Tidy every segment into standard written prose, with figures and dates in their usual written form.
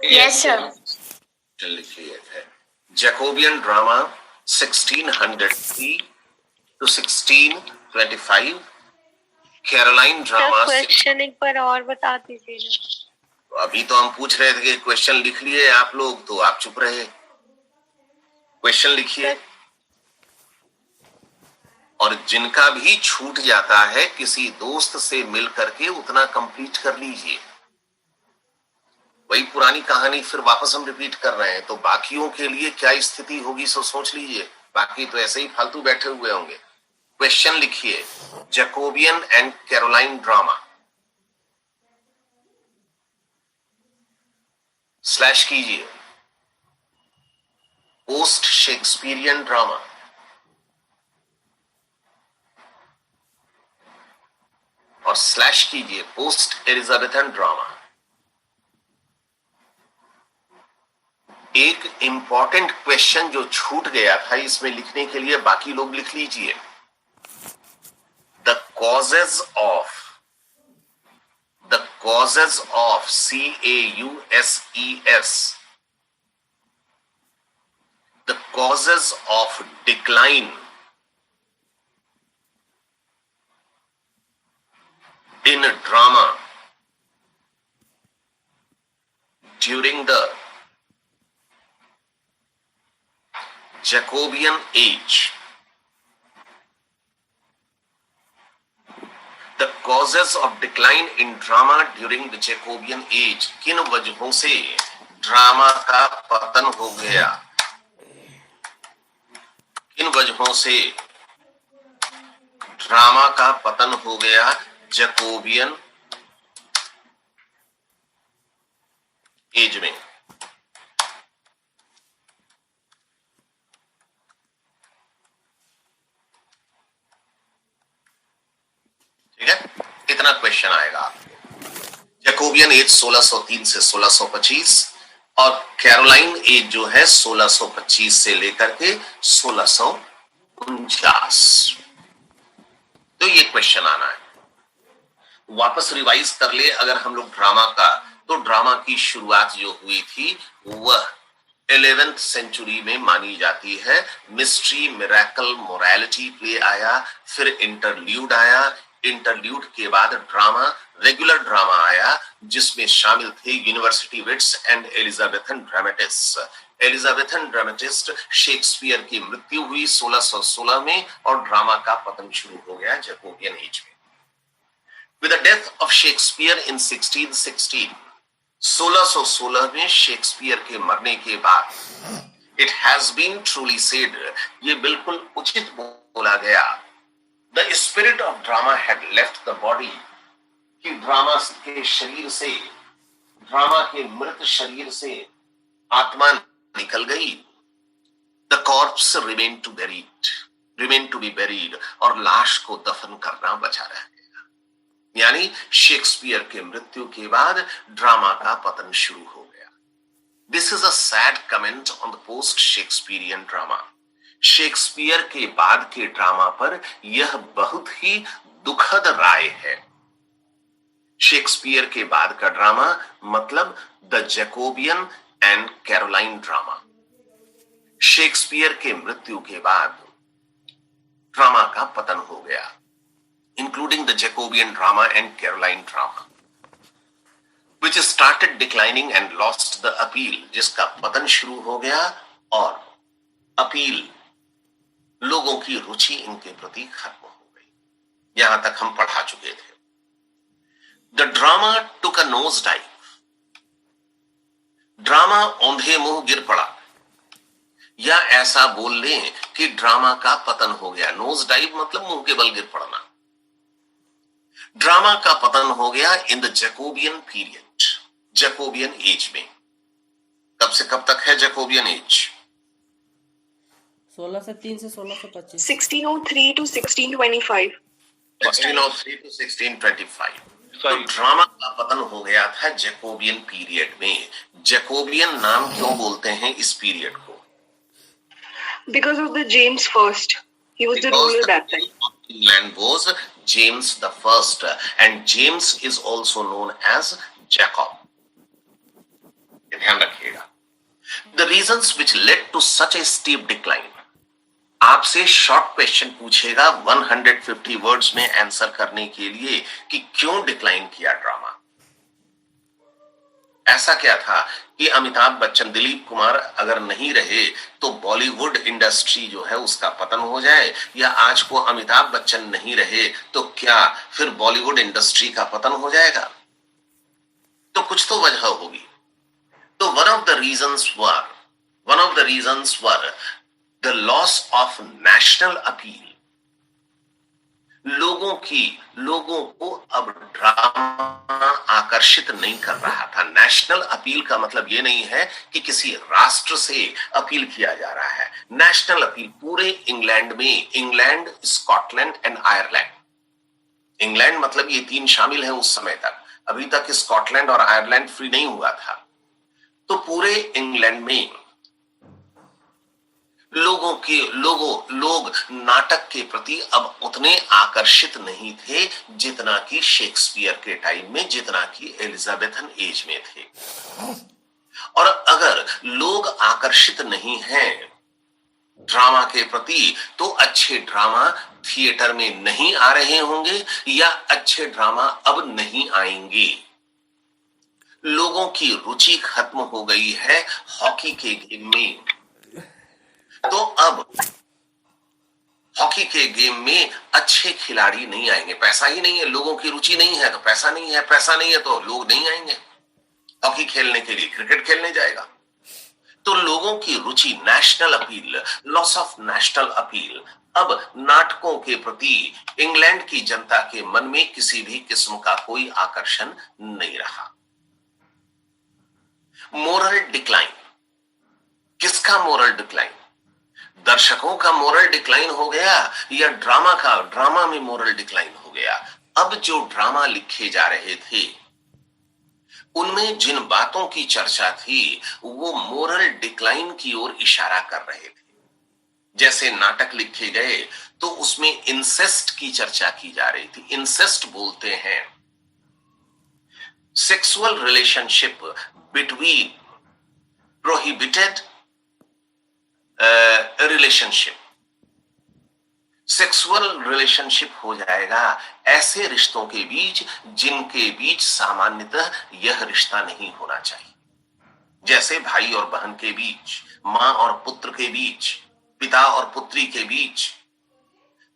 Yes, sir. लिखिए है Jacobean drama 1603 to 1625, Caroline drama. Question एक बार और बता दीजिए। तो अभी तो हम पूछ रहे थे कि क्वेश्चन लिख लिए आप लोग, तो आप चुप रहे। क्वेश्चन लिखिए, और जिनका भी छूट जाता है किसी दोस्त से मिल करके उतना कंप्लीट कर लीजिए। वही पुरानी कहानी फिर वापस हम रिपीट कर रहे हैं, तो बाकियों के लिए क्या स्थिति होगी सो सोच लीजिए। बाकी तो ऐसे ही फालतू बैठे हुए होंगे। क्वेश्चन लिखिए, Jacobean and Caroline drama, slash कीजिए, पोस्ट शेक्सपियरियन ड्रामा, और स्लैश कीजिए पोस्ट एलिजाबेथन ड्रामा। एक इंपॉर्टेंट क्वेश्चन जो छूट गया था इसमें लिखने के लिए, बाकी लोग लिख लीजिए। The causes of CAUSES, the causes of decline in drama during the Jacobean age. The causes of decline in drama during the Jacobean age. किन वजहों से ड्रामा का पतन हो गया, किन वजहों से ड्रामा का पतन हो गया जैकोबियन एज में। ठीक है, इतना क्वेश्चन आएगा आपको। जैकोबियन एज 1603 से 1625 और कैरोलाइन एज जो है 1625 से लेकर के 1649। तो ये क्वेश्चन आना है। वापस रिवाइज कर ले अगर हम लोग ड्रामा का, तो ड्रामा की शुरुआत जो हुई थी वह 11th सेंचुरी में मानी जाती है। मिस्ट्री, मिरेकल, मोरालिटी प्ले आया, फिर इंटरल्यूड आया। इंटरल्यूड के बाद ड्रामा, रेगुलर ड्रामा आया, जिसमें शामिल थे university wits and Elizabethan dramatist. Elizabethan dramatist Shakespeare की मृत्यु हुई 1616 में और ड्रामा का पतन शुरू हो गया जैकोबियन एज में। With the death of Shakespeare in 1616, 1616 में शेक्सपियर के मरने के बाद, it has been truly said, ये बिल्कुल उचित बोला गया, the spirit of drama had left the body, कि ड्रामा के शरीर से, ड्रामा के मृत शरीर से आत्मा निकल गई। The corpse remained to be buried, और लाश को दफन करना बचा रह गया। यानी शेक्सपियर के मृत्यु के बाद ड्रामा का पतन शुरू हो गया। This is a sad comment on the post Shakespearean drama. Shakespeare के बाद के ड्रामा पर यह बहुत ही दुखद राय है। शेक्सपियर के बाद का ड्रामा मतलब the Jacobean and Caroline drama. Shakespeare के मृत्यु के बाद ड्रामा का पतन हो गया, including the Jacobean drama and Caroline drama, which started declining and lost the appeal, जिसका पतन शुरू हो गया और अपील, लोगों की रुचि इनके प्रति खत्म हो गई। यहां तक हम पढ़ा चुके थे। The drama took a nosedive. Drama औंधे मुंह गिर पड़ा, या ऐसा बोल लें कि ड्रामा का पतन हो गया। नोज डाइव मतलब मुंह के बल गिर पड़ना। ड्रामा का पतन हो गया in the Jacobean period, Jacobean age में। कब से कब तक है जैकोबियन एज? 1603 से 1625, 1603 to 1625। 1603 to 1625। तो ड्रामा का पतन हो गया था जैकोबियन पीरियड में। जैकोबियन नाम क्यों बोलते हैं इस पीरियड को? Because of the James First, he was the ruler that time. England was James the First, and James is also known as Jacob. ये ध्यान रखिएगा। The reasons which led to such a steep decline, आपसे short question पूछेगा 150 words में answer करने के लिए कि क्यों डिक्लाइन किया ड्रामा। ऐसा क्या था कि अमिताभ बच्चन, दिलीप कुमार अगर नहीं रहे तो बॉलीवुड इंडस्ट्री जो है उसका पतन हो जाए, या आज को अमिताभ बच्चन नहीं रहे तो क्या फिर बॉलीवुड इंडस्ट्री का पतन हो जाएगा? तो कुछ तो वजह होगी। तो one of the reasons were the loss of national appeal. लोगों को अब ड्रामा आकर्षित नहीं कर रहा था। नेशनल अपील का मतलब ये नहीं है कि किसी राष्ट्र से अपील किया जा रहा है। नेशनल अपील पूरे इंग्लैंड में, England, Scotland and Ireland, England मतलब ये तीन शामिल है उस समय तक, अभी तक स्कॉटलैंड और आयरलैंड फ्री नहीं हुआ था। तो पूरे इंग्लैंड में लोग नाटक के प्रति अब उतने आकर्षित नहीं थे जितना कि शेक्सपियर के टाइम में, जितना कि एलिजाबेथन एज में थे। और अगर लोग आकर्षित नहीं हैं ड्रामा के प्रति, तो अच्छे ड्रामा थिएटर में नहीं आ रहे होंगे या अच्छे ड्रामा अब नहीं आएंगे। लोगों की रुचि खत्म हो गई है हॉकी के गेम में। तो अब हॉकी के गेम में अच्छे खिलाड़ी नहीं आएंगे, पैसा ही नहीं है, लोगों की रुचि नहीं है तो पैसा नहीं है, पैसा नहीं है तो लोग नहीं आएंगे हॉकी खेलने के लिए, क्रिकेट खेलने जाएगा। तो लोगों की रुचि, national appeal, loss of national appeal, अब नाटकों के प्रति इंग्लैंड की जनता के मन में किसी भी किस्म का कोई आकर्षण नहीं रहा। मोरल डिक्लाइन, किसका मोरल डिक्लाइन? दर्शकों का मोरल डिक्लाइन हो गया या ड्रामा में मोरल डिक्लाइन हो गया? अब जो ड्रामा लिखे जा रहे थे उनमें जिन बातों की चर्चा थी वो मोरल डिक्लाइन की ओर इशारा कर रहे थे। जैसे नाटक लिखे गए तो उसमें इंसेस्ट की चर्चा की जा रही थी। इंसेस्ट बोलते हैं sexual relationship between prohibited relationship. Sexual relationship हो जाएगा ऐसे रिश्तों के बीच जिनके बीच सामान्यतः यह रिश्ता नहीं होना चाहिए, जैसे भाई और बहन के बीच, मां और पुत्र के बीच, पिता और पुत्री के बीच।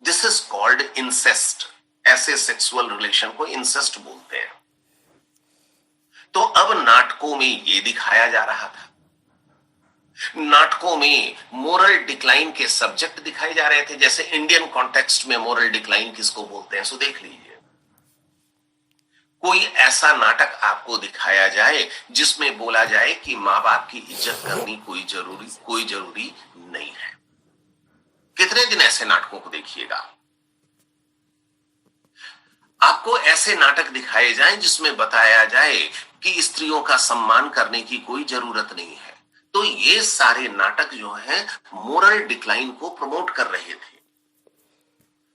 This is called incest. ऐसे सेक्सुअल रिलेशन को इंसेस्ट बोलते हैं। तो अब नाटकों में ये दिखाया जा रहा था। नाटकों में मोरल डिक्लाइन के सब्जेक्ट दिखाए जा रहे थे। जैसे इंडियन कॉन्टेक्स्ट में मोरल डिक्लाइन किसको बोलते हैं, सो देख लीजिए। कोई ऐसा नाटक आपको दिखाया जाए जिसमें बोला जाए कि मां बाप की इज्जत करनी कोई जरूरी नहीं है। कितने दिन ऐसे नाटकों को देखिएगा। आपको ऐसे नाटक दिखाए जाएं जिसमें बताया जाए कि स्त्रियों का सम्मान करने की कोई जरूरत नहीं है। तो ये सारे नाटक जो हैं मोरल डिक्लाइन को प्रमोट कर रहे थे।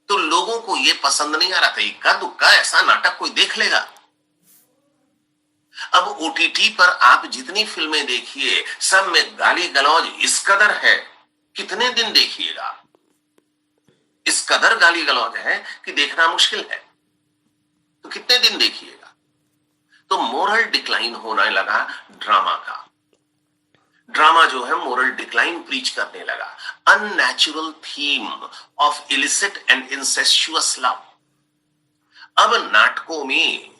तो लोगों को ये पसंद नहीं आ रहा था। इक्का दुक्का ऐसा नाटक कोई देख लेगा। अब ओटीटी पर आप जितनी फिल्में देखिए सब में गाली गलौज इस कदर है, कितने दिन देखिएगा। इस कदर गाली गलौज है कि देखना मुश्किल है। तो कितने दिन देखिएगा। तो मोरल डिक्लाइन होने लगा ड्रामा का। ड्रामा जो है मोरल डिक्लाइन प्रीच करने लगा। Unnatural theme of illicit and incestuous love. अब नाटकों में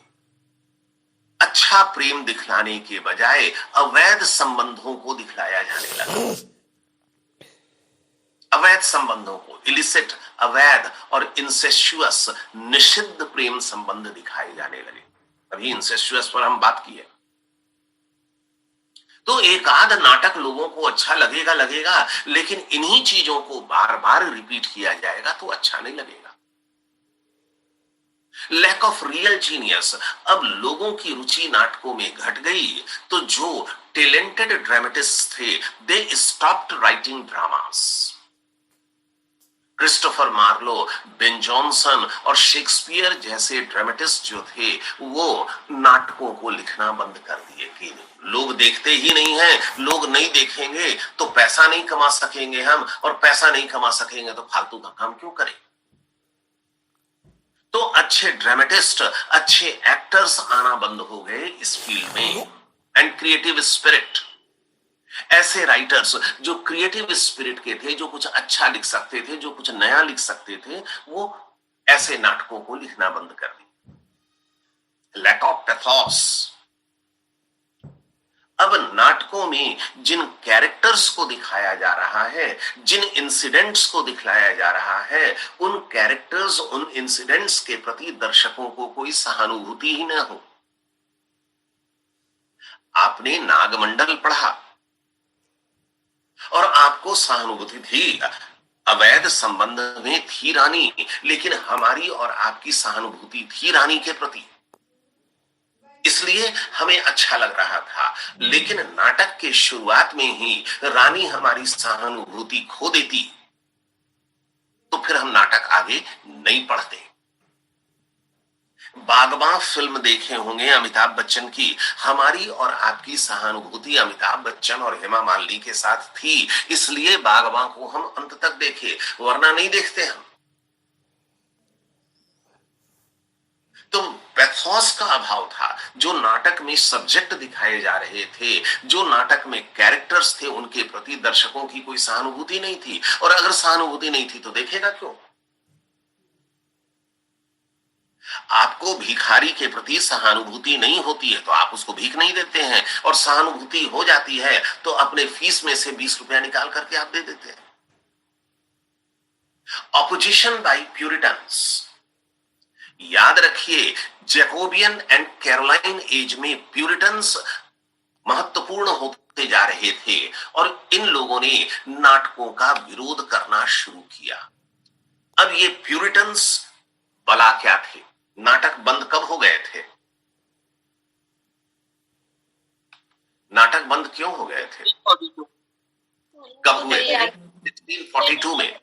अच्छा प्रेम दिखलाने के बजाय अवैध संबंधों को दिखलाया जाने लगा। अवैध संबंधों को, इलिसिट अवैध और इंसेस्चुअस निषिद्ध प्रेम संबंध दिखाए जाने लगे। अभी इंसेस्चुअस पर हम बात की है। तो एक आध नाटक लोगों को अच्छा लगेगा, लेकिन इन्हीं चीजों को बार बार रिपीट किया जाएगा तो अच्छा नहीं लगेगा। Lack of real genius. अब लोगों की रुचि नाटकों में घट गई, तो जो टैलेंटेड ड्रामेटिस्ट थे they stopped writing dramas. Christopher Marlowe, Ben Jonson और शेक्सपियर जैसे ड्रामेटिस्ट जो थे वो नाटकों को लिखना बंद कर दिए। कि लोग देखते ही नहीं हैं, लोग नहीं देखेंगे तो पैसा नहीं कमा सकेंगे हम, और पैसा नहीं कमा सकेंगे तो फालतू का काम क्यों करें। तो अच्छे ड्रामेटिस्ट, अच्छे एक्टर्स आना बंद हो गए इस फील्ड में, एंड क्रिएटिव स्पिरिट, ऐसे राइटर्स जो क्रिएटिव स्पिरिट के थे, जो कुछ अच्छा लिख सकते थे, जो कुछ नया लिख सकते थे, वो ऐसे नाटकों को लिखना बंद कर दिया। Lack of pathos. अब नाटकों में जिन कैरेक्टर्स को दिखाया जा रहा है, जिन इंसिडेंट्स को दिखलाया जा रहा है, उन कैरेक्टर्स, उन इंसिडेंट्स के प्रति दर्शकों को कोई सहानुभूति ही न हो। आपने नागमंडल पढ़ा और आपको सहानुभूति थी, अवैध संबंध में थी रानी, लेकिन हमारी और आपकी सहानुभूति थी रानी के प्रति, इसलिए हमें अच्छा लग रहा था। लेकिन नाटक के शुरुआत में ही रानी हमारी सहानुभूति खो देती तो फिर हम नाटक आगे नहीं पढ़ते। बागबान फिल्म देखे होंगे अमिताभ बच्चन की, हमारी और आपकी सहानुभूति अमिताभ बच्चन और हेमा मालिनी के साथ थी, इसलिए बागबान को हम अंत तक देखे, वरना नहीं देखते हम। तो पैथोस का अभाव था। जो नाटक में सब्जेक्ट दिखाए जा रहे थे, जो नाटक में कैरेक्टर्स थे, उनके प्रति दर्शकों की कोई सहानुभूति नहीं थी, और अगर सहानुभूति नहीं थी तो देखेगा क्यों। आपको भिखारी के प्रति सहानुभूति नहीं होती है तो आप उसको भीख नहीं देते हैं, और सहानुभूति हो जाती है तो अपने फीस में से 20 रुपया निकाल करके आप दे देते हैं। Opposition by Puritans. याद रखिए, जैकोबियन एंड कैरोलाइन एज में प्यूरिटन्स महत्वपूर्ण होते जा रहे थे, और इन लोगों ने नाटकों का विरोध करना शुरू किया। अब ये प्यूरिटन्स भला क्या थे? नाटक बंद कब हो गए थे? नाटक बंद क्यों हो गए थे? कब हुए थे? 1642 में।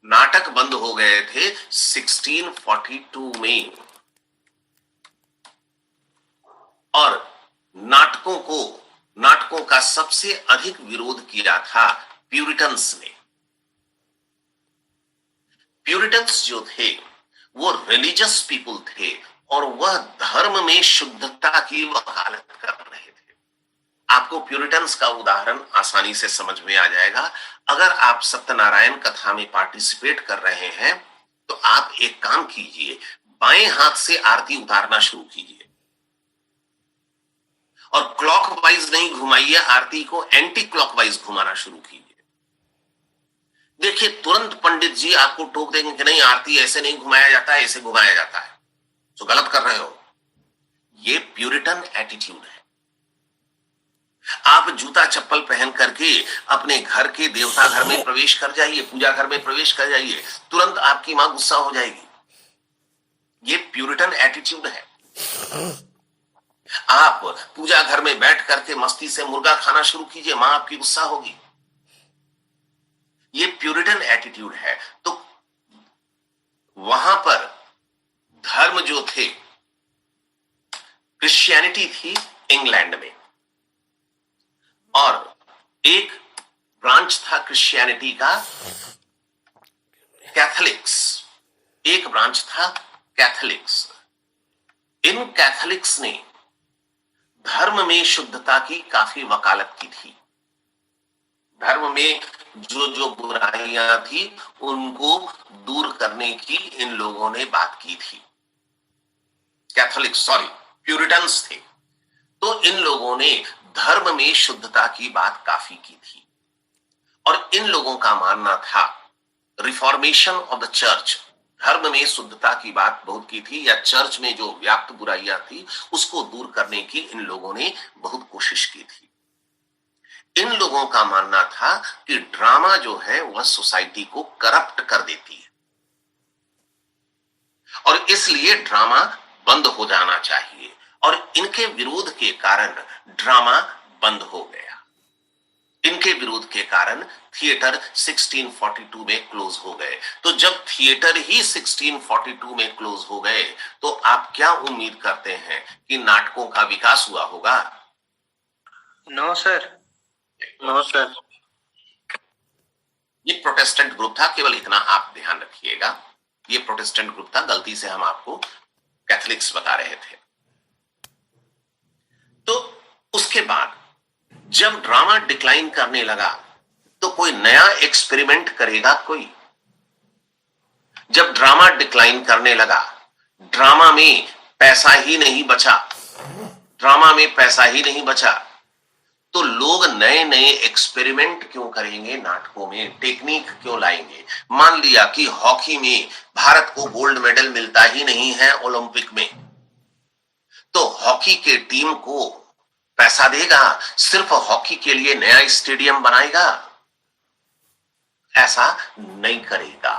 नाटक बंद हो गए थे 1642 में, और नाटकों का सबसे अधिक विरोध किया था प्यूरिटन्स ने। प्यूरिटन्स जो थे वो रिलीजियस पीपल थे, और वह धर्म में शुद्धता की वकालत कर रहे थे। आपको प्यूरिटन्स का उदाहरण आसानी से समझ में आ जाएगा। अगर आप सत्यनारायण कथा में पार्टिसिपेट कर रहे हैं तो आप एक काम कीजिए, बाएं हाथ से आरती उतारना शुरू कीजिए, और क्लॉकवाइज नहीं घुमाइए, आरती को एंटी क्लॉकवाइज घुमाना शुरू कीजिए। देखिए, तुरंत पंडित जी आपको टोक देंगे कि नहीं, आरती ऐसे नहीं घुमाया जाता है, ऐसे घुमाया जाता है, तो गलत कर रहे हो। ये प्यूरिटन एटीट्यूड है। आप जूता चप्पल पहन करके अपने घर के देवता घर में प्रवेश कर जाइए, पूजा घर में प्रवेश कर जाइए, तुरंत आपकी मां गुस्सा हो जाएगी। ये प्यूरिटन एटीट्यूड है। आप पूजा घर में बैठ करके मस्ती से मुर्गा खाना शुरू कीजिए, मां आपकी गुस्सा होगी। ये प्यूरिटन एटीट्यूड है। तो वहां पर धर्म जो थे, क्रिश्चियनिटी थी इंग्लैंड में, और एक ब्रांच था क्रिश्चियनिटी का कैथोलिक्स, एक ब्रांच था कैथोलिक्स। इन कैथोलिक्स ने धर्म में शुद्धता की काफी वकालत की थी। धर्म में जो बुराइयां थी उनको दूर करने की इन लोगों ने बात की थी। प्यूरिटन्स थे। तो इन लोगों ने धर्म में शुद्धता की बात काफी की थी, और इन लोगों का मानना था रिफॉर्मेशन ऑफ द चर्च। धर्म में शुद्धता की बात बहुत की थी, या चर्च में जो व्याप्त बुराइयां थी उसको दूर करने की इन लोगों ने बहुत कोशिश की थी। इन लोगों का मानना था कि ड्रामा जो है वह सोसाइटी को करप्ट कर देती है, और इसलिए ड्रामा बंद हो जाना चाहिए, और इनके विरोध के कारण ड्रामा बंद हो गया। इनके विरोध के कारण थिएटर 1642 में क्लोज हो गए। तो जब थिएटर ही 1642 में क्लोज हो गए तो आप क्या उम्मीद करते हैं कि नाटकों का विकास हुआ होगा? No sir, no sir. ये प्रोटेस्टेंट ग्रुप था, केवल इतना आप ध्यान रखिएगा, ये प्रोटेस्टेंट ग्रुप था, गलती से हम आपको कैथोलिक्स बता रहे थे। तो उसके बाद जब ड्रामा डिक्लाइन करने लगा तो कोई नया एक्सपेरिमेंट करेगा कोई? जब ड्रामा डिक्लाइन करने लगा, ड्रामा में पैसा ही नहीं बचा, ड्रामा में पैसा ही नहीं बचा, तो लोग नए नए एक्सपेरिमेंट क्यों करेंगे नाटकों में, टेक्निक क्यों लाएंगे? मान लिया कि हॉकी में भारत को गोल्ड मेडल मिलता ही नहीं है ओलंपिक में, तो हॉकी के टीम को पैसा देगा, सिर्फ हॉकी के लिए नया स्टेडियम बनाएगा? ऐसा नहीं करेगा।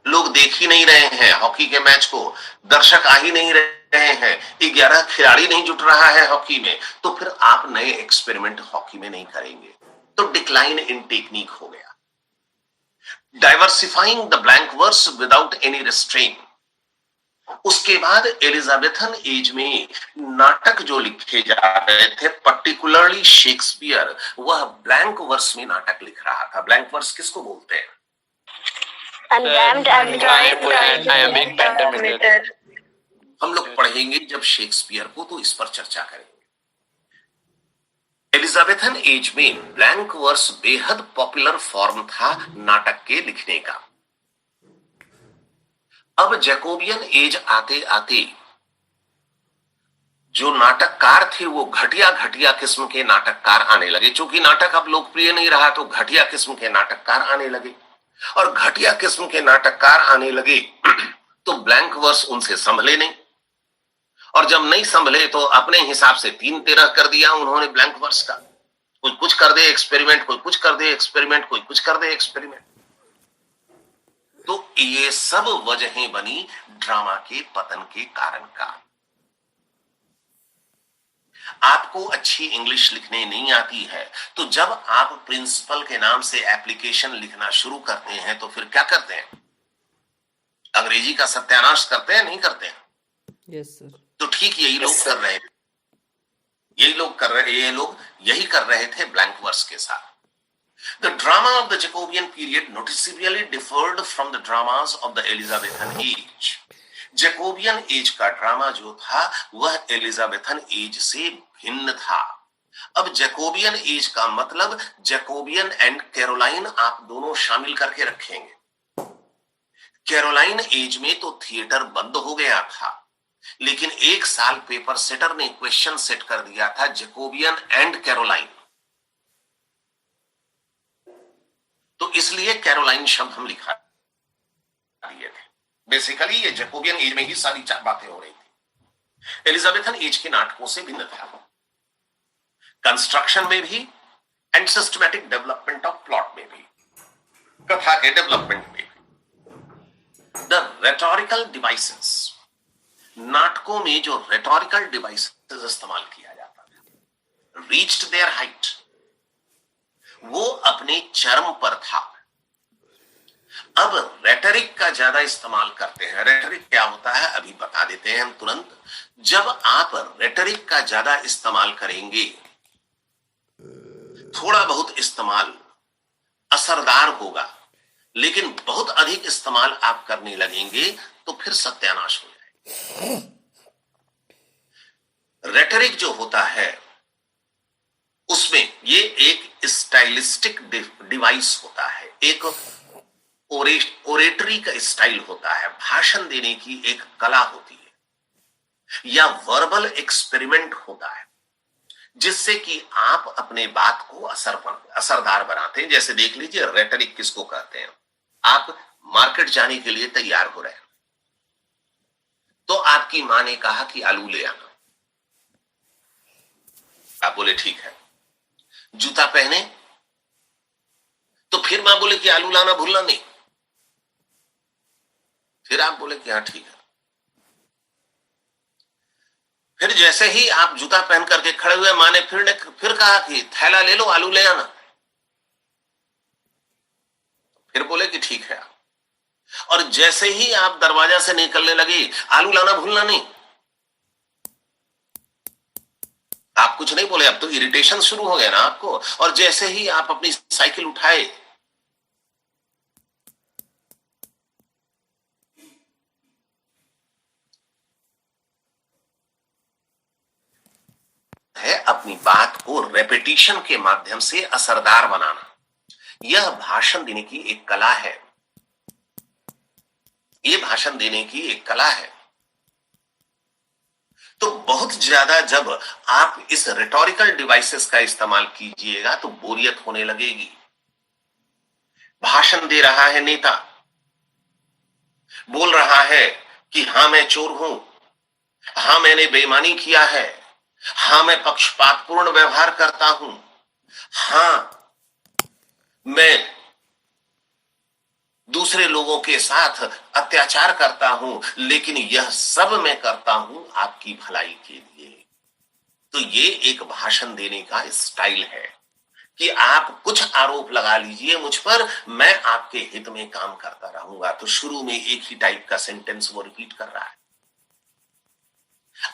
लोग देख ही नहीं रहे हैं हॉकी के मैच को, दर्शक आ ही नहीं रहे हैं, 11 खिलाड़ी नहीं जुट रहा है हॉकी में, तो फिर आप नए एक्सपेरिमेंट हॉकी में नहीं करेंगे। तो डिक्लाइन इन टेक्निक हो गया। Diversifying the blank verse without any restraint. उसके बाद एलिजाबेथन एज में नाटक जो लिखे जा रहे थे, पर्टिकुलरली शेक्सपियर, वह ब्लैंक वर्स में नाटक लिख रहा था। ब्लैंक वर्स किसको बोलते हैं? हम लोग पढ़ेंगे जब शेक्सपियर को, तो इस पर चर्चा करेंगे। एलिजाबेथन एज में ब्लैंक वर्स बेहद पॉपुलर फॉर्म था नाटक के लिखने का। अब जैकोबियन एज आते आते जो नाटककार थे वो घटिया घटिया किस्म के नाटककार आने लगे। चूंकि नाटक अब लोकप्रिय नहीं रहा तो घटिया किस्म के नाटककार आने लगे, और घटिया किस्म के नाटककार आने लगे तो ब्लैंक वर्स उनसे संभले नहीं, और जब नहीं संभले तो अपने हिसाब से 3-13 कर दिया उन्होंने ब्लैंक वर्स का। कोई कुछ कर दे एक्सपेरिमेंट, कोई कुछ कर दे एक्सपेरिमेंट, कोई कुछ कर दे एक्सपेरिमेंट। तो ये सब वजहें बनी ड्रामा के पतन के कारण का। आपको अच्छी इंग्लिश लिखने नहीं आती है, तो जब आप प्रिंसिपल के नाम से एप्लीकेशन लिखना शुरू करते हैं तो फिर क्या करते हैं? अंग्रेजी का सत्यानाश करते हैं, नहीं करते हैं? Yes sir. तो ठीक यही लोग कर रहे थे, ये लोग यही कर रहे थे ब्लैंक वर्स के साथ। The drama of the Jacobean period noticeably differed from the dramas of the Elizabethan age. Jacobian age का ड्रामा जो था वह एलिजाबेथन एज से भिन्न था। अब जैकोबियन एज का मतलब जैकोबियन एंड कैरोलाइन आप दोनों शामिल करके रखेंगे। कैरोलाइन एज में तो थिएटर बंद हो गया था, लेकिन एक साल पेपर सेटर ने क्वेश्चन सेट कर दिया था जैकोबियन एंड कैरोलाइन, तो इसलिए कैरोलाइन शब्द हम लिखा दिए थे। बेसिकली ये जैकोबियन एज में ही सारी बातें हो रही थी। एलिजाबेथन एज के नाटकों से भिन्न था, कंस्ट्रक्शन में भी and systematic development of plot में भी, कथा के डेवलपमेंट में भी। द रेटोरिकल डिवाइसेस, नाटकों में जो रेटोरिकल डिवाइसेस इस्तेमाल किया जाता था, रीच्ड देयर हाइट, वो अपने चरम पर था। अब रेटरिक का ज्यादा इस्तेमाल करते हैं। रेटरिक क्या होता है अभी बता देते हैं हम तुरंत। जब आप रेटरिक का ज्यादा इस्तेमाल करेंगे, थोड़ा बहुत इस्तेमाल असरदार होगा, लेकिन बहुत अधिक इस्तेमाल आप करने लगेंगे तो फिर सत्यानाश हो जाएगा। रेटरिक जो होता है उसमें ये एक स्टाइलिस्टिक डिवाइस होता है, एक ओरेटरी का स्टाइल होता है, भाषण देने की एक कला होती है, या वर्बल एक्सपेरिमेंट होता है, जिससे कि आप अपने बात को असरदार बनाते हैं। जैसे देख लीजिए रेटरिक किसको कहते हैं। आप मार्केट जाने के लिए तैयार हो रहे हैं, तो आपकी मां ने कहा कि आलू ले आना, आप बोले ठीक है। जूता पहने तो फिर मां बोले कि आलू लाना भूलना नहीं, फिर आप बोले कि हाँ ठीक है। फिर जैसे ही आप जूता पहन करके खड़े हुए, मां ने फिर कहा कि थैला ले लो, आलू ले आना। फिर बोले कि ठीक है। और जैसे ही आप दरवाजा से निकलने लगे, आलू लाना भूलना नहीं। आप कुछ नहीं बोले, अब तो इरिटेशन शुरू हो गया ना आपको। और जैसे ही आप अपनी साइकिल उठाए, है अपनी बात को रेपिटेशन के माध्यम से असरदार बनाना। यह भाषण देने की एक कला है। यह भाषण देने की एक कला है। तो बहुत ज्यादा जब आप इस रिटोरिकल डिवाइसेस का इस्तेमाल कीजिएगा तो बोरियत होने लगेगी। भाषण दे रहा है नेता, बोल रहा है कि हां मैं चोर हूं, हां मैंने बेईमानी किया है, हां मैं पक्षपातपूर्ण व्यवहार करता हूं, हां मैं दूसरे लोगों के साथ अत्याचार करता हूं, लेकिन यह सब मैं करता हूं आपकी भलाई के लिए। तो ये एक भाषण देने का स्टाइल है कि आप कुछ आरोप लगा लीजिए मुझ पर, मैं आपके हित में काम करता रहूंगा। तो शुरू में एक ही टाइप का सेंटेंस वो रिपीट कर रहा है।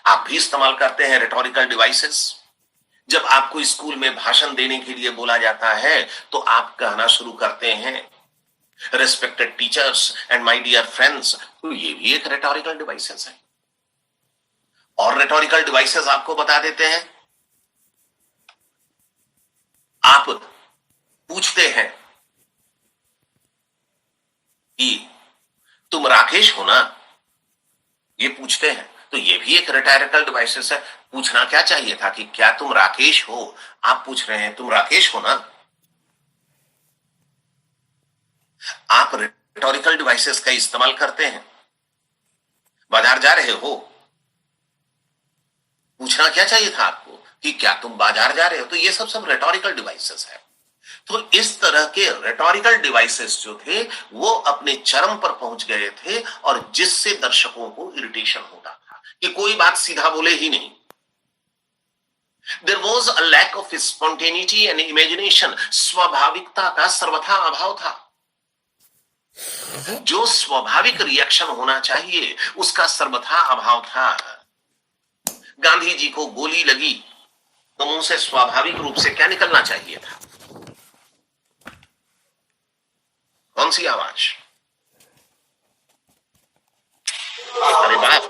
आप भी इस्तेमाल करते हैं रिटोरिकल डिवाइसेस। जब आपको स्कूल में भाषण देने के लिए बोला जाता है तो आप कहना शुरू करते हैं respected teachers and my dear friends. तो ये भी एक रिटोरिकल डिवाइसेस है। और रिटोरिकल डिवाइसेस आपको बता देते हैं, आप पूछते हैं कि तुम राकेश हो ना, ये पूछते हैं। तो ये भी एक रिटोरिकल डिवाइसेस है। पूछना क्या चाहिए था कि क्या तुम राकेश हो, आप पूछ रहे हैं तुम राकेश हो ना। आप रिटोरिकल डिवाइसेस का इस्तेमाल करते हैं। बाजार जा रहे हो, पूछना क्या चाहिए था आपको कि क्या तुम बाजार जा रहे हो। तो ये सब रिटोरिकल डिवाइसेस है। तो इस तरह के रिटोरिकल डिवाइसेस जो थे वो अपने चरम पर पहुंच गए थे, और जिससे दर्शकों को इरिटेशन होता था कि कोई बात सीधा बोले ही नहीं। There was a lack of spontaneity and imagination. स्वाभाविकता का सर्वथा अभाव था। जो स्वाभाविक रिएक्शन होना चाहिए उसका सर्वथा अभाव था। गांधी जी को गोली लगी तो मुंह से स्वाभाविक रूप से क्या निकलना चाहिए था? कौन सी आवाज? अरे बाप,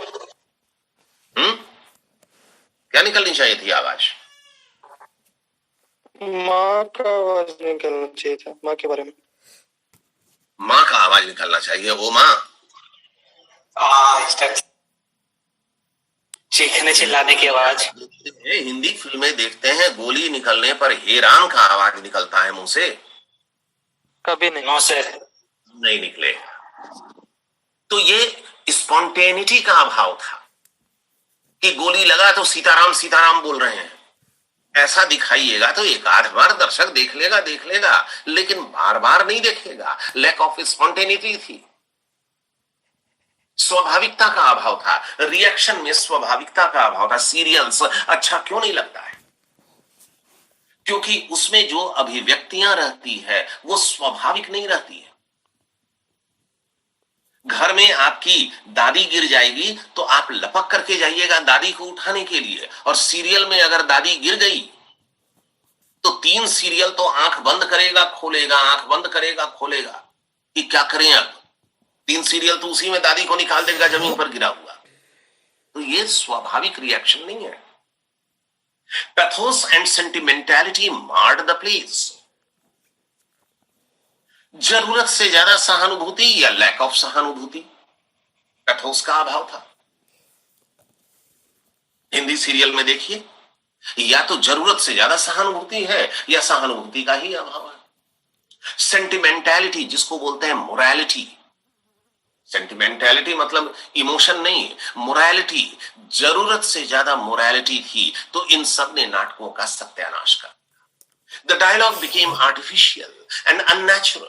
क्या निकलनी चाहिए थी आवाज? माँ का आवाज निकलना चाहिए था। माँ के बारे में माँ का आवाज निकलना चाहिए। ओ माँ, चीखने चिल्लाने की आवाज। हिंदी फिल्में देखते हैं, गोली निकलने पर हैरान का आवाज निकलता है मुंह से। कभी नहीं। नो सर, नहीं निकले। तो ये स्पॉन्टेनिटी का अभाव था कि गोली लगा तो सीताराम सीताराम बोल रहे हैं। ऐसा दिखाइएगा तो एक आध बार दर्शक देख लेगा, लेकिन बार बार नहीं देखेगा। लैक ऑफ स्पॉन्टेनिटी थी, स्वाभाविकता का अभाव था। रिएक्शन में स्वाभाविकता का अभाव था। सीरियल्स अच्छा क्यों नहीं लगता है? क्योंकि उसमें जो अभिव्यक्तियां रहती है वो स्वाभाविक नहीं रहती है। घर में आपकी दादी गिर जाएगी तो आप लपक करके जाइएगा दादी को उठाने के लिए, और सीरियल में अगर दादी गिर गई तो 3 सीरियल तो आंख बंद करेगा खोलेगा, आंख बंद करेगा खोलेगा कि क्या करें। अब 3 सीरियल तो उसी में दादी को निकाल देगा जमीन पर गिरा हुआ। तो ये स्वाभाविक रिएक्शन नहीं है। Pathos and sentimentality marred the place. जरूरत से ज्यादा सहानुभूति या लैक ऑफ सहानुभूति, पैथोस का अभाव था। हिंदी सीरियल में देखिए, या तो जरूरत से ज्यादा सहानुभूति है या सहानुभूति का ही अभाव है। सेंटिमेंटैलिटी जिसको बोलते हैं मोरालिटी, सेंटिमेंटैलिटी मतलब इमोशन नहीं, मोरालिटी, जरूरत से ज्यादा मोरालिटी थी। तो इन सब ने नाटकों का सत्यानाश कर दिया। The dialogue became artificial and unnatural.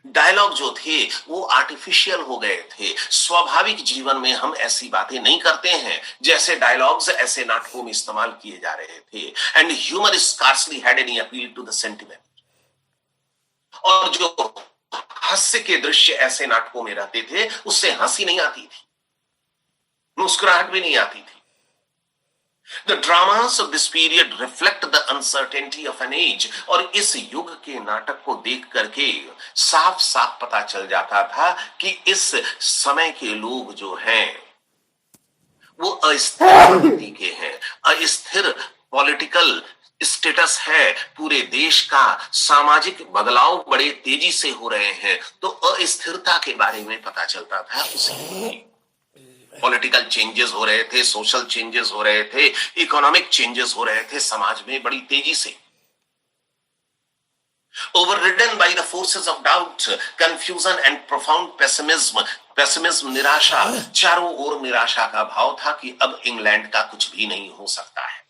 Dialogue जो थे वो आर्टिफिशियल हो गए थे। स्वाभाविक जीवन में हम ऐसी बातें नहीं करते हैं जैसे डायलॉग्स ऐसे नाटकों में इस्तेमाल किए जा रहे थे। And humour scarcely had any appeal to the sentiment. और जो हास्य के दृश्य ऐसे नाटकों में रहते थे, उससे हंसी नहीं आती थी, मुस्कुराहट भी नहीं आती थी। The dramas of this period reflect the uncertainty of an age। और इस युग के नाटक को देख करके साफ साफ पता चल जाता था कि इस समय के लोग जो हैं वो अस्थिर स्थिति के हैं, अस्थिर पॉलिटिकल स्टेटस है, पूरे देश का सामाजिक बदलाव बड़े तेजी से हो रहे हैं, तो अस्थिरता के बारे में पता चलता था उसे। पॉलिटिकल चेंजेस हो रहे थे, सोशल चेंजेस हो रहे थे, इकोनॉमिक चेंजेस हो रहे थे समाज में बड़ी तेजी से। Overridden by the forces of doubt, confusion and profound pessimism, निराशा, चारों ओर निराशा का भाव था कि अब इंग्लैंड का कुछ भी नहीं हो सकता है।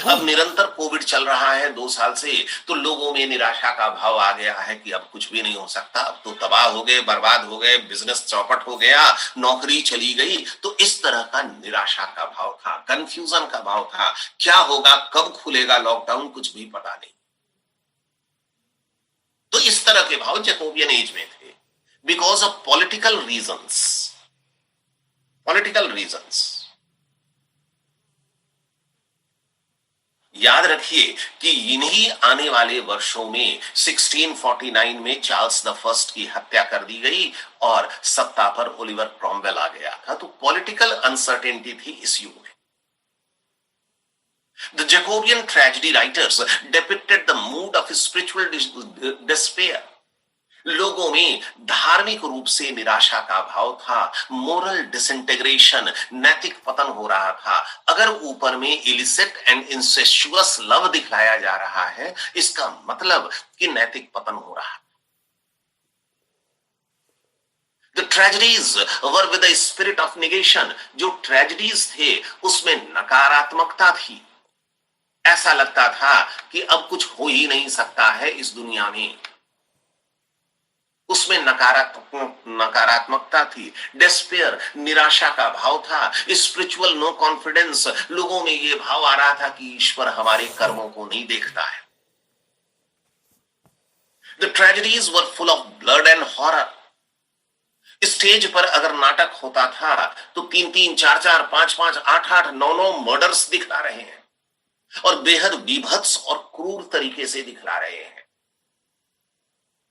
अब निरंतर कोविड चल रहा है 2 साल से, तो लोगों में निराशा का भाव आ गया है कि अब कुछ भी नहीं हो सकता, अब तो तबाह हो गए, बर्बाद हो गए, बिजनेस चौपट हो गया, नौकरी चली गई। तो इस तरह का निराशा का भाव था, कंफ्यूजन का भाव था, क्या होगा, कब खुलेगा लॉकडाउन, कुछ भी पता नहीं। तो इस तरह के भाव जैकोबियन एज में थे, बिकॉज ऑफ पॉलिटिकल रीजंस। याद रखिए कि इन्हीं आने वाले वर्षों में 1649 में चार्ल्स द फर्स्ट की हत्या कर दी गई और सत्ता पर ओलिवर क्रॉमवेल आ गया था। तो पॉलिटिकल अनसर्टेनिटी थी इस युग में। The Jacobean tragedy writers depicted the mood of spiritual despair. लोगों में धार्मिक रूप से निराशा का भाव था, मोरल डिसइंटीग्रेशन, नैतिक पतन हो रहा था। अगर ऊपर में इलिसिट एंड इंसेस्चुअस लव दिखलाया जा रहा है, इसका मतलब कि नैतिक पतन हो रहा है। The tragedies were with a spirit of negation। जो ट्रेजेडीज थे उसमें नकारात्मकता थी, ऐसा लगता था कि अब कुछ हो ही नहीं सकता है इस दुनिया में, उसमें नकारात्मकता थी। डेस्पेयर, निराशा का भाव था। स्पिरिचुअल नो कॉन्फिडेंस, लोगों में यह भाव आ रहा था कि ईश्वर हमारे कर्मों को नहीं देखता है। The tragedies were full of blood and horror. Stage पर अगर नाटक होता था तो 3-3, 4-4, 5-5, 8-8, 9-9 मर्डर्स दिखला रहे हैं और बेहद बीभत्स और क्रूर तरीके से दिखला रहे हैं,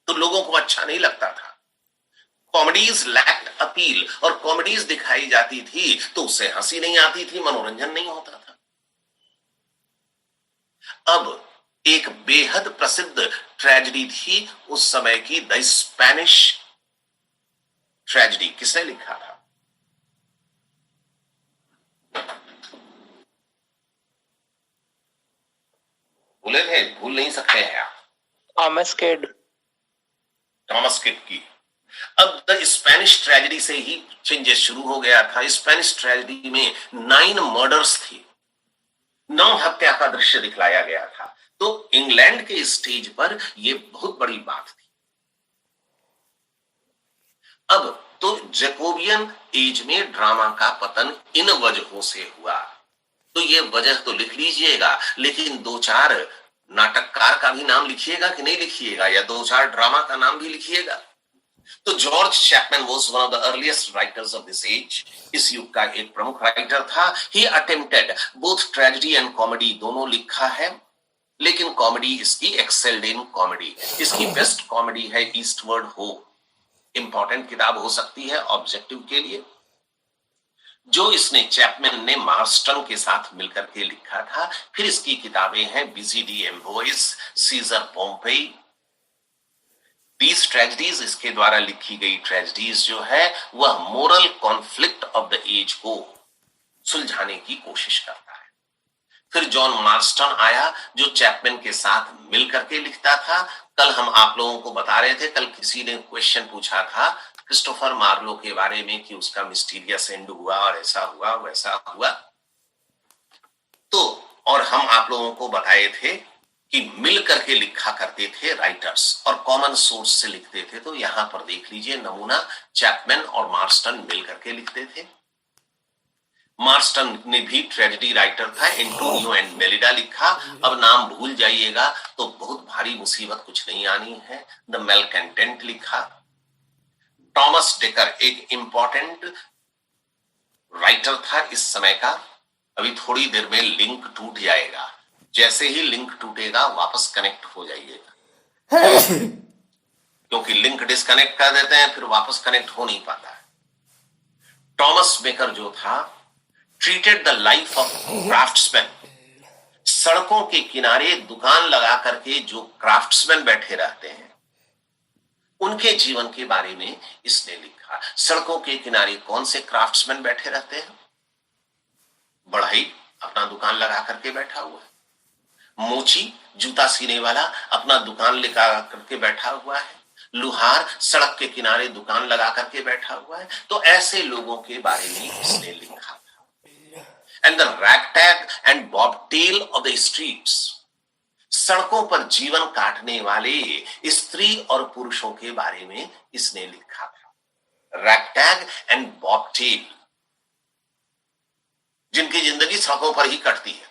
तो लोगों को अच्छा नहीं लगता था। कॉमेडीज लैक्ड अपील, और कॉमेडीज दिखाई जाती थी तो उससे हंसी नहीं आती थी, मनोरंजन नहीं होता था। अब एक बेहद प्रसिद्ध ट्रेजेडी थी उस समय की, द स्पेनिश ट्रेजेडी। किसने लिखा था? भूले थे? भूल नहीं सकते हैं आप। थॉमस किड की। अब द स्पेनिश ट्रेजेडी से ही चेंजेस शुरू हो गया था। स्पेनिश ट्रेजेडी में 9 मर्डर्स थी, 9 हत्या का दृश्य दिखलाया गया था। तो इंग्लैंड के स्टेज पर यह बहुत बड़ी बात थी। अब तो जैकोबियन एज में ड्रामा का पतन इन वजहों से हुआ। तो ये वजह तो लिख लीजिएगा, लेकिन 2-4 नाटककार का भी नाम लिखिएगा कि नहीं लिखिएगा, या 2-4 ड्रामा का नाम भी लिखिएगा। तो George Chapman was one of the earliest writers of this age. इस युग का एक प्रमुख राइटर था। He attempted both tragedy and comedy, दोनों लिखा है, लेकिन कॉमेडी इसकी एक्सेल्ड इन कॉमेडी। इसकी बेस्ट कॉमेडी है ईस्टवर्ड हो। इंपॉर्टेंट किताब हो सकती है ऑब्जेक्टिव के लिए, जो इसने चैपमैन ने मार्स्टन के साथ मिलकर के लिखा था। फिर इसकी किताबें हैं Bussy D'Ambois, Caesar Pompey. 30 tragedies इसके द्वारा लिखी गई ट्रेजेडीज जो है वह moral conflict of the age को सुलझाने की कोशिश करता है। फिर जॉन मार्स्टन आया जो चैपमैन के साथ मिलकर के लिखता था। कल हम आप लोगों को बता रहे थे, कल किसी ने क्वेश्चन पूछा था क्रिस्टोफर मार्लो के बारे में कि उसका मिस्टीरियस एंड हुआ और ऐसा हुआ वैसा हुआ। तो और हम आप लोगों को बताए थे कि मिल करके लिखा करते थे राइटर्स और कॉमन सोर्स से लिखते थे। तो यहां पर देख लीजिए नमूना, चैपमैन और मार्स्टन मिल करके लिखते थे। मार्स्टन ने भी ट्रेजेडी राइटर था। एंटोनियो एंड मेलिडा लिखा। अब नाम भूल जाइएगा तो बहुत भारी मुसीबत कुछ नहीं आनी है। द मेलकंटेंट लिखा। टॉमस डेकर एक इंपॉर्टेंट राइटर था इस समय का। अभी थोड़ी देर में लिंक टूट जाएगा, जैसे ही लिंक टूटेगा वापस कनेक्ट हो जाइएगा, क्योंकि लिंक डिस्कनेक्ट कर देते हैं फिर वापस कनेक्ट हो नहीं पाता है। टॉमस बेकर जो था, treated the life of craftsman. सड़कों के किनारे दुकान लगा करके जो क्राफ्ट्समैन बैठे रहते हैं उनके जीवन के बारे में इसने लिखा। सड़कों के किनारे कौन से क्राफ्ट्समैन बैठे रहते हैं? बढ़ई अपना दुकान लगा करके बैठा हुआ है। मोची जूता सीने वाला अपना दुकान लगा करके बैठा हुआ है। लुहार सड़क के किनारे दुकान लगा करके बैठा हुआ है। तो ऐसे लोगों के बारे में इसने लिखा था। And the ragtag and bobtail of the streets. सड़कों पर जीवन काटने वाले स्त्री और पुरुषों के बारे में इसने लिखा था। रैगटैग एंड बॉबटेल, जिनकी जिंदगी सड़कों पर ही कटती है।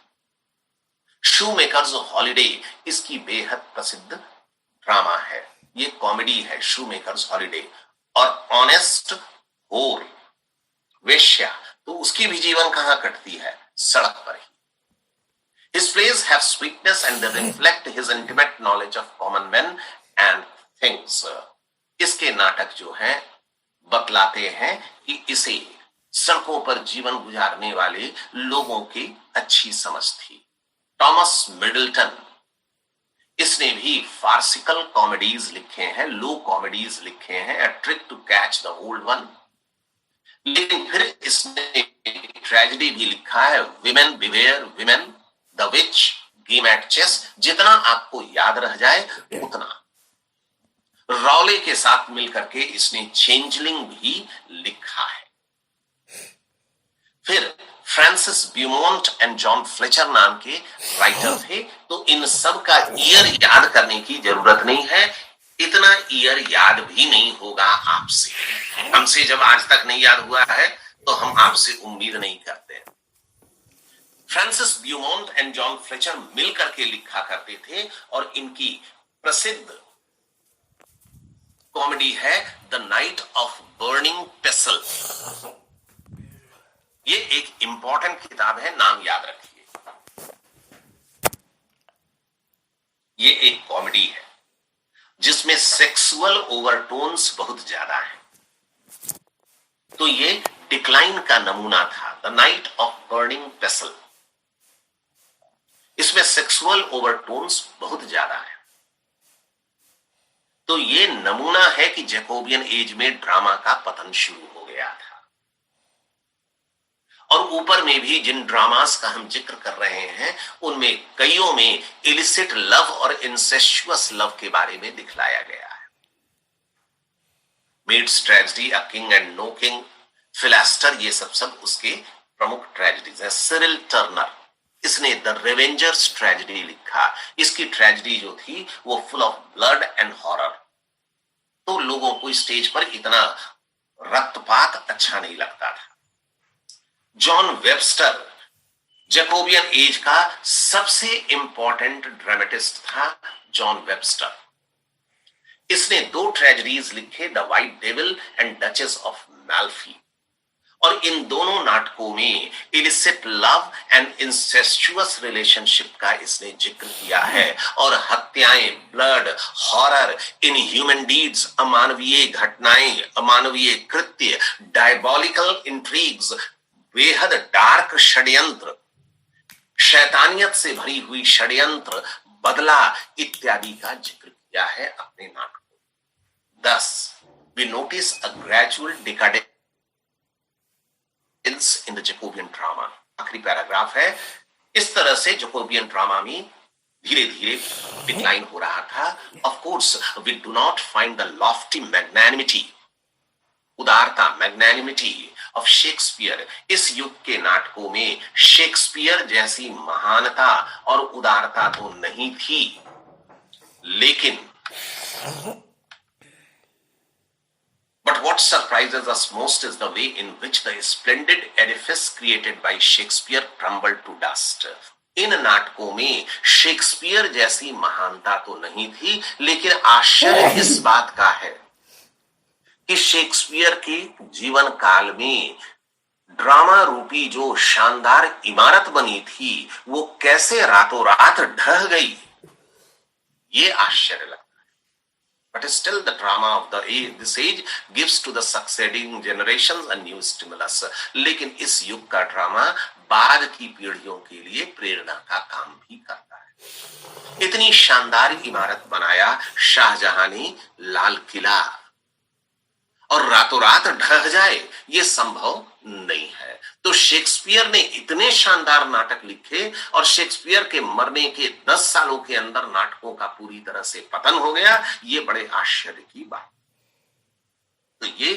शू मेकर्स हॉलिडे इसकी बेहद प्रसिद्ध ड्रामा है। ये कॉमेडी है शू मेकर्स हॉलिडे। और ऑनेस्ट होर वेश्या, तो उसकी भी जीवन कहां कटती है? सड़क पर ही। His plays have sweetness and they reflect his intimate knowledge of common men and things. इसके नाटक जो हैं बतलाते हैं कि इसे सड़कों पर जीवन गुजारने वाले लोगों की अच्छी समझ थी। टॉमस मिडल्टन, इसने भी फार्सिकल कॉमेडीज लिखे हैं, लो कॉमेडीज लिखे हैं, A Trick to Catch the Old One। लेकिन फिर इसने ट्रेजेडी भी लिखा है, women beware women, the witch, game at chess. जितना आपको याद रह जाए उतना। रॉले के साथ मिलकर के इसने चेंजलिंग भी लिखा है। फिर Francis Beaumont and John Fletcher नाम के राइटर थे। तो इन सब का ईयर याद करने की जरूरत नहीं है। इतना ईयर याद भी नहीं होगा आपसे। हमसे जब आज तक नहीं याद हुआ है तो हम आपसे उम्मीद नहीं करते। Francis Beaumont and John Fletcher मिलकर के लिखा करते थे और इनकी प्रसिद्ध कॉमेडी है द नाइट ऑफ बर्निंग पेसल। ये एक इंपॉर्टेंट किताब है, नाम याद रखिए। ये एक कॉमेडी है जिसमें सेक्सुअल ओवरटोन्स बहुत ज्यादा हैं। तो ये डिक्लाइन का नमूना था, द नाइट ऑफ बर्निंग पेसल। इसमें सेक्सुअल ओवरटोन्स बहुत ज्यादा है। तो ये नमूना है कि जैकोबियन एज में ड्रामा का पतन शुरू हो गया था। और ऊपर में भी जिन ड्रामास का हम जिक्र कर रहे हैं उनमें कईयों में इलिसिट लव और इंसेस्चुअस लव के बारे में दिखलाया गया है। Maid's tragedy, a king and no king, Philaster, ये सब उसके प्रमुख ट्रेजेडीज हैं। सिरिल टर्नर, इसने द रेवेंजर्स ट्रेजेडी लिखा। इसकी ट्रेजेडी जो थी वो full of blood and horror. तो लोगों को स्टेज पर इतना रक्तपात अच्छा नहीं लगता था। जॉन वेबस्टर जैकोबियन एज का सबसे इंपॉर्टेंट ड्रामेटिस्ट था। जॉन वेबस्टर, इसने 2 ट्रेजेडीज लिखे, the white devil and duchess of Malfi. और इन दोनों नाटकों में illicit love and incestuous relationship का इसने जिक्र किया है। और हत्याएं, ब्लड, हॉरर, इनह्यूमन डीड्स, अमानवीय घटनाएं, अमानवीय कृत्य, डायबॉलिकल इंट्रीग्स, बेहद डार्क षड्यंत्र, शैतानियत से भरी हुई षड्यंत्र, बदला इत्यादि का जिक्र किया है अपने नाटकों। 10 we notice a gradual decadence in the Jacobean drama। आखिरी पैराग्राफ है, इस तरह से जैकोबियन ड्रामा में धीरे धीरे डिक्लाइन हो रहा था। Of course, we do not find the lofty magnanimity, उदारता, मैग्नानिमिटी ऑफ शेक्सपियर। इस युग के नाटकों में शेक्सपियर जैसी महानता और उदारता तो नहीं थी, लेकिन But what surprises us most is the way in which the splendid edifice created by Shakespeare crumbled to dust. इन नाटकों में शेक्सपियर जैसी महानता तो नहीं थी, लेकिन आश्चर्य इस बात का है कि शेक्सपियर के जीवन काल में ड्रामा रूपी जो शानदार इमारत बनी थी वो कैसे रातों रात ढह गई, ये आश्चर्य लगता है. But still the drama of this age gives to the succeeding generations a new stimulus. लेकिन इस युग का ड्रामा बाद की पीढ़ियों के लिए प्रेरणा का काम भी करता है. इतनी शानदार इमारत बनाया शाहजहां ने लाल किला, और रातों रात ढह जाए ये संभव नहीं है. तो शेक्सपियर ने इतने शानदार नाटक लिखे और शेक्सपियर के मरने के 10 सालों के अंदर नाटकों का पूरी तरह से पतन हो गया, ये बड़े आश्चर्य की बात. तो ये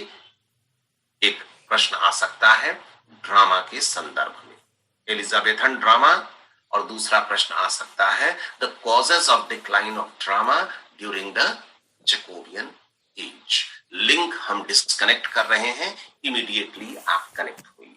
एक प्रश्न आ सकता है ड्रामा के संदर्भ में, एलिजाबेथन ड्रामा. और दूसरा प्रश्न आ सकता है the causes of decline of drama during the Jacobian as. Link हम डिस्कनेक्ट कर रहे हैं, इमीडिएटली आप कनेक्ट होइए.